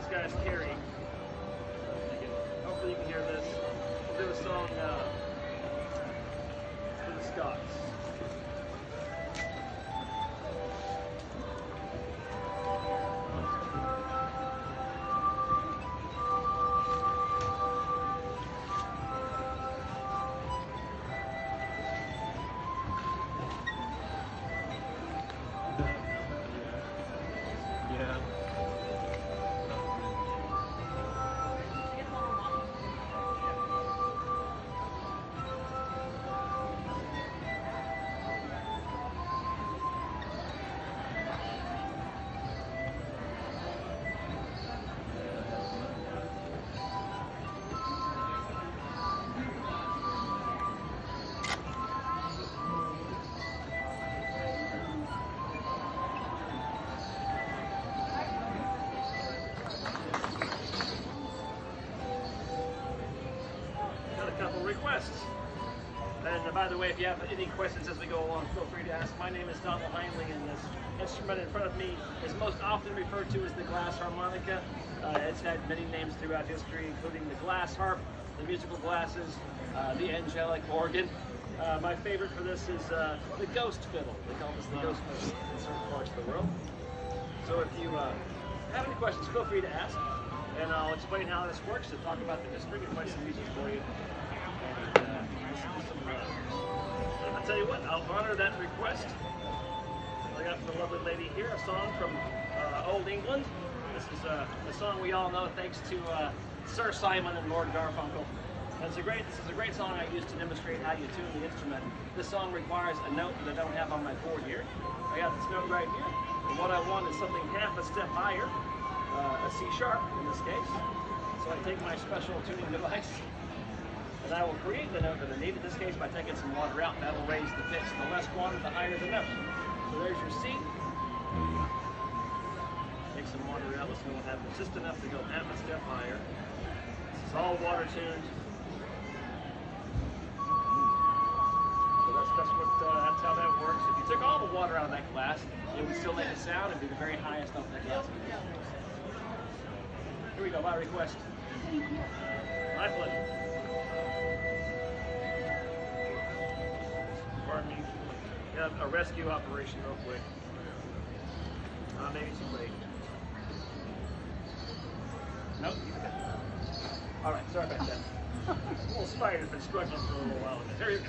these guys carry. Hopefully you can hear this. We'll do a song for the Scots. Requests. And by the way, if you have any questions as we go along, feel free to ask. My name is Donald Heinley, and this instrument in front of me is most often referred to as the glass harmonica. It's had many names throughout history, including the glass harp, the musical glasses, the angelic organ. My favorite for this is the ghost fiddle. They call this the ghost fiddle in certain parts of the world. So if you have any questions, feel free to ask, and I'll explain how this works and talk about the history and play some music for you. I'll tell you what, I'll honor that request. I got from the lovely lady here a song from Old England. This is a song we all know thanks to Sir Simon and Lord Garfunkel. This is a great song I use to demonstrate how you tune the instrument. This song requires a note that I don't have on my board here. I got this note right here, and what I want is something half a step higher, a C sharp in this case. So I take my special tuning device, and I will create the note that I need, in this case by taking some water out. That will raise the pitch. The less water, the higher the note. So there's your C. Take some water out, so we'll have it just enough to go half a step higher. This is all water tuned. So that's how that works. If you took all the water out of that glass, it would still make a sound and be the very highest of that glass. Here we go, by request. My pleasure. Pardon me. Got a rescue operation real quick. Maybe too late. Nope. All right, sorry about that. This little spider's been struggling for a little while. There you go.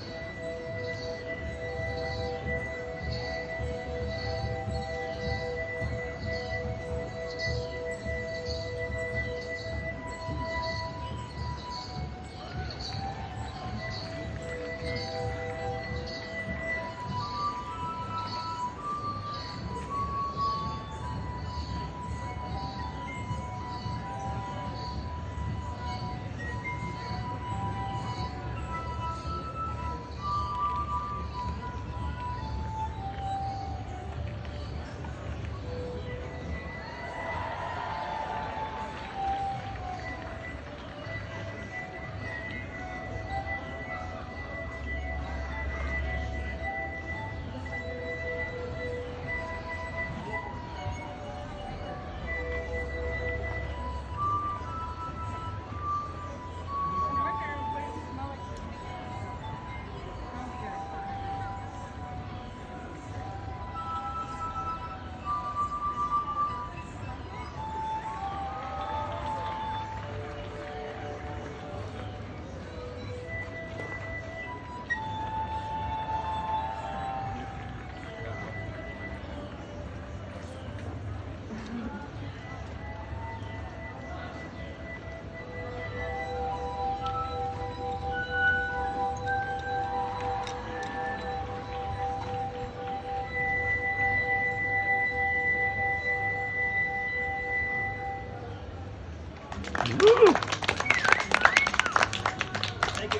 Thank you.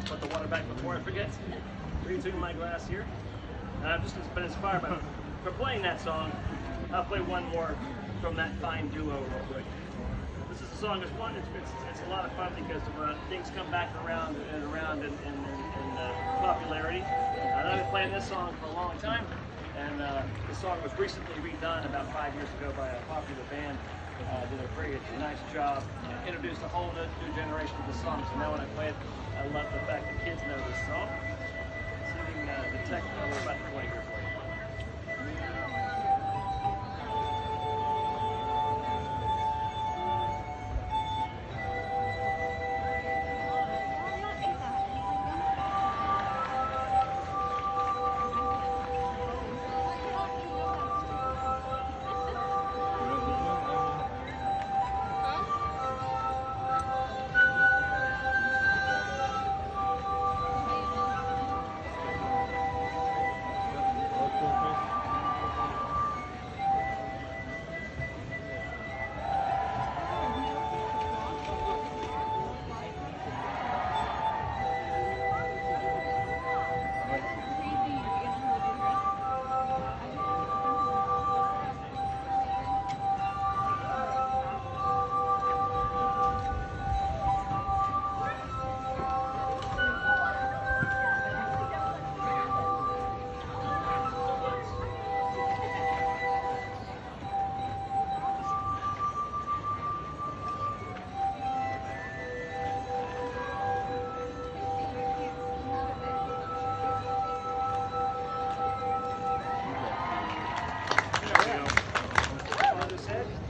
Put the water back before I forget. Retune my glass here. I've just been inspired by for playing that song. I'll play one more from that fine duo real quick. This is the song. It's a lot of fun because things come back around and around in popularity. I've been playing this song for a long time, and the song was recently redone about 5 years ago by a popular band did a pretty nice job. Introduced a whole new generation of the song. So now when I play it, I love the fact that kids know this song. Singing the text, we're about to play here for you.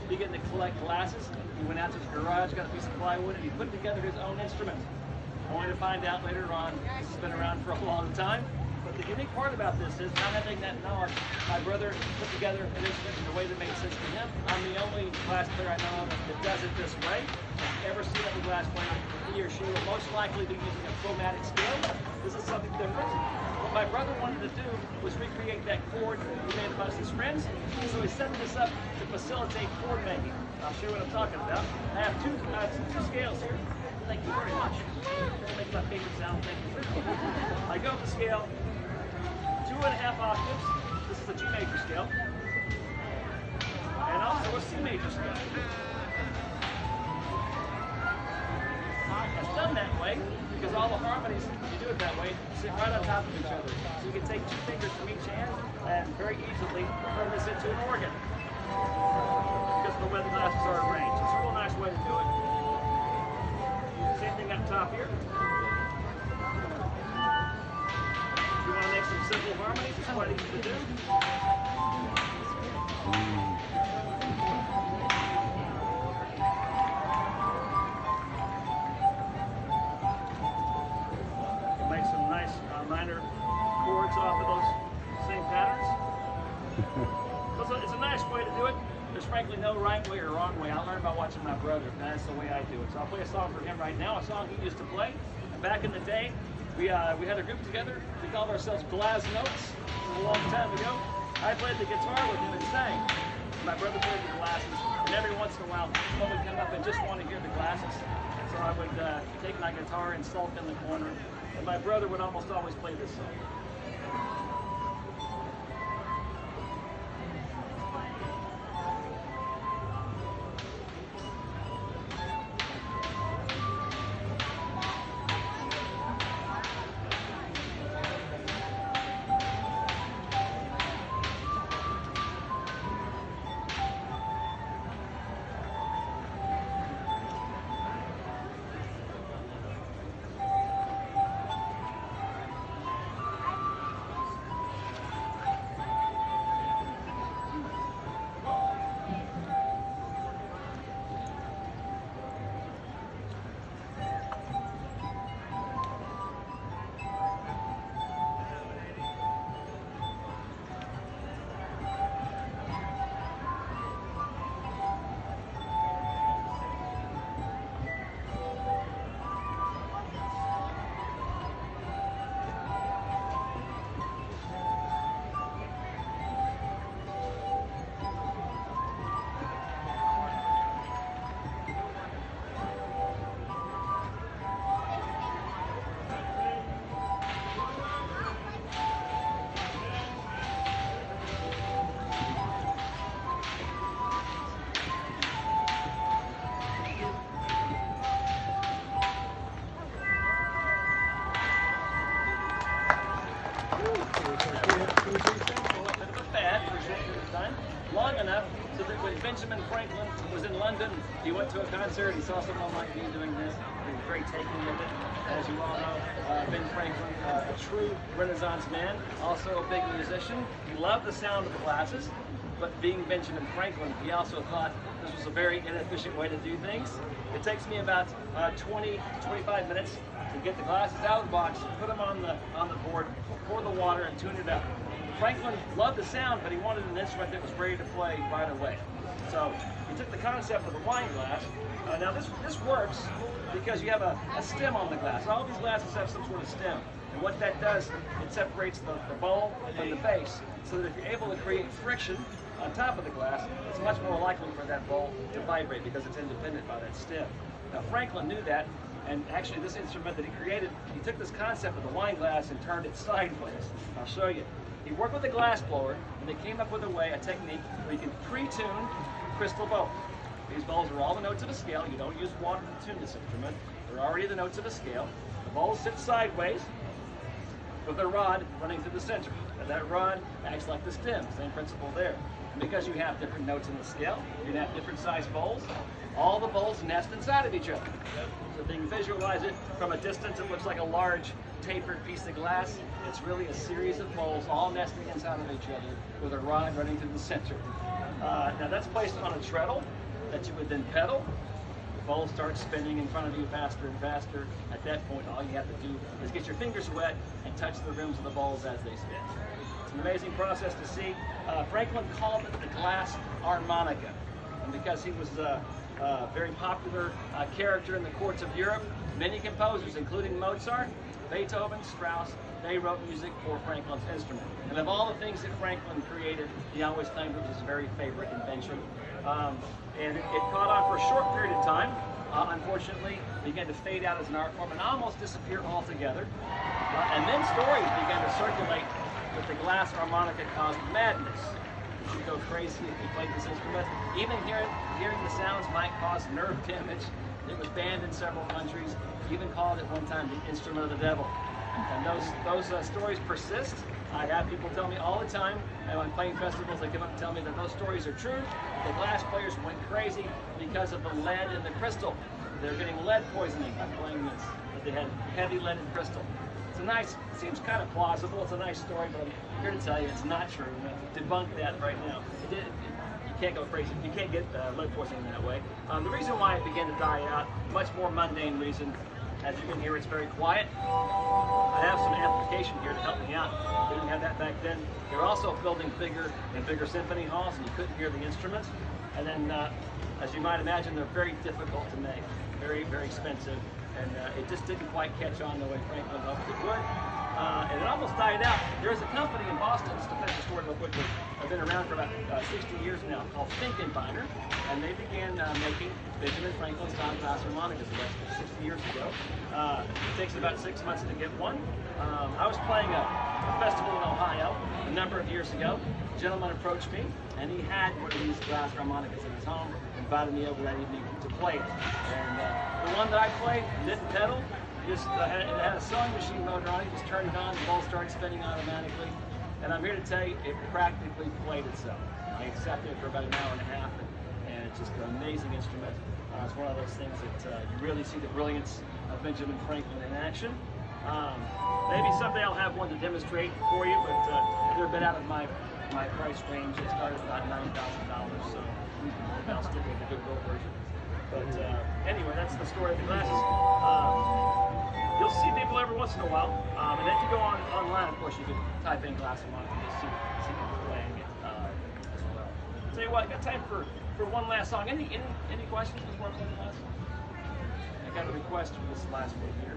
Began to collect glasses. He went out to his garage, got a piece of plywood, and he put together his own instrument. Only to find out later on, this has been around for a long time. But the unique part about this is, not having that knowledge, my brother put together an instrument in a way that made sense to him. I'm the only glass player I know of that does it this way. Ever seen other glass player, he or she will most likely be using a chromatic scale. This is something different. What my brother wanted to do was recreate that chord he made amongst his friends, so he set this up to facilitate chord making. I'll show you what I'm talking about. I have two scales here. Thank you very much. Make my favorite sound. Thank you. I go up the scale 2.5 octaves. This is a G major scale, and also a C major scale. It's done that way because all the harmonies, if you do it that way, sit right on top of each other. So you can take 2 fingers from each hand and very easily turn this into an organ because of the way the glasses are arranged. It's a real nice way to do it. Same thing up top here. If you want to make some simple harmonies, it's quite easy to do. Make some nice minor chords off of those same patterns. It's a nice way to do it. There's frankly no right way or wrong way. I learned by watching my brother, and that's the way I do it. So I'll play a song for him right now, a song he used to play. Back in the day, we had a group together. We called ourselves Glass Notes. This was a long time ago. I played the guitar with him and sang. My brother played the glasses, and every once in a while, someone would come up and just want to hear the glasses. So I would take my guitar and sulk in the corner, and my brother would almost always play this song. Benjamin Franklin was in London. He went to a concert. He saw someone like me doing this. He was very taken with it. As you all know, Ben Franklin, a true Renaissance man, also a big musician. He loved the sound of the glasses, but being Benjamin Franklin, he also thought this was a very inefficient way to do things. It takes me about 20 to 25 minutes to get the glasses out of the box, put them on the board, pour the water, and tune it up. Franklin loved the sound, but he wanted an instrument that was ready to play right away. So he took the concept of the wine glass. Now this works because you have a stem on the glass. All these glasses have some sort of stem. And what that does, it separates the bowl from the base, so that if you're able to create friction on top of the glass, it's much more likely for that bowl to vibrate because it's independent by that stem. Now Franklin knew that, and actually this instrument that he created, he took this concept of the wine glass and turned it sideways. I'll show you. He worked with a glass blower, and they came up with a technique where you can pre-tune crystal bowls. These bowls are all the notes of a scale. You don't use water to tune this instrument. They're already the notes of a scale. The bowls sit sideways with a rod running through the center. And that rod acts like the stem, same principle there. And because you have different notes in the scale, you can have different sized bowls. All the bowls nest inside of each other. So if you can visualize it from a distance, it looks like a large tapered piece of glass. It's really a series of bowls all nesting inside of each other with a rod running through the center. Now that's placed on a treadle that you would then pedal. The bowl starts spinning in front of you faster and faster. At that point, all you have to do is get your fingers wet and touch the rims of the bowls as they spin. It's an amazing process to see. Franklin called it the glass harmonica. And because he was a very popular character in the courts of Europe, many composers, including Mozart, Beethoven, Strauss, they wrote music for Franklin's instrument. And of all the things that Franklin created, he always claimed it was his very favorite invention. And it caught on for a short period of time. Unfortunately, it began to fade out as an art form and almost disappear altogether. And then stories began to circulate that the glass harmonica caused madness. You could go crazy if you played this instrument. Even hearing the sounds might cause nerve damage. It was banned in several countries. Even called at one time the instrument of the devil. And those stories persist. I have people tell me all the time, and when playing festivals, they come up and tell me that those stories are true. The glass players went crazy because of the lead in the crystal. They're getting lead poisoning by playing this. But they had heavy lead in crystal. Seems kind of plausible. It's a nice story, but I'm here to tell you it's not true. I'm going to debunk that right now. You can't go crazy. You can't get lead poisoning that way. The reason why it began to die out, much more mundane reason. As you can hear, it's very quiet. I have some amplification here to help me out. We didn't have that back then. They're also building bigger and bigger symphony halls, and you couldn't hear the instruments. And then, as you might imagine, they're very difficult to make, very, very expensive. And it just didn't quite catch on the way Franklin hoped it would. And it almost died out. There's a company in Boston, just to finish the story real quickly, I've been around for about 60 years now, called Finkenbeiner, and they began making Benjamin Franklin's glass harmonicas about 60 years ago. It takes about 6 months to get one. I was playing a festival in Ohio a number of years ago. A gentleman approached me, and he had one of these glass harmonicas in his home, invited me over that evening to play it. And the one that I played didn't pedal. It had a sewing machine motor on it. You just turned it on, the ball started spinning automatically. And I'm here to tell you, it practically played itself. I sat there for about an hour and a half, and it's just an amazing instrument. It's one of those things that you really see the brilliance of Benjamin Franklin in action. Maybe someday I'll have one to demonstrate for you, but they're a bit out of my price range. They start at about $9,000, so I'll stick with the Goodwill version. But anyway, that's the story of the glasses. You'll see people every once in a while, and if you go online, of course, you can type in glass harmonica and see people playing it as well. Tell you what, I got time for one last song. Any questions before I play the last one? I got a request for this last one here.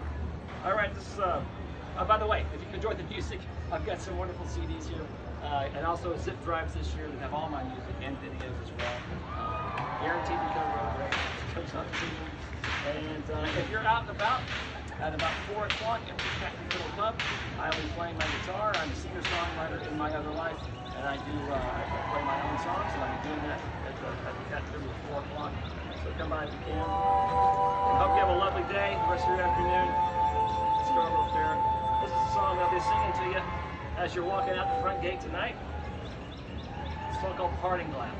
All right, this by the way, if you enjoy the music, I've got some wonderful CDs here, and also zip drives this year that have all my music and videos as well. Guaranteed to go road rage. And if you're out and about, at about 4 o'clock at the Captain Fiddle Club, I'll be playing my guitar. I'm a singer-songwriter in my other life, and I play my own songs, and I'll be doing that at the Captain Fiddle at 4 o'clock. So come by if you can. And hope you have a lovely day, the rest of your afternoon. Scarborough Fair. This is a song I'll be singing to you as you're walking out the front gate tonight. It's a song called Parting Glass.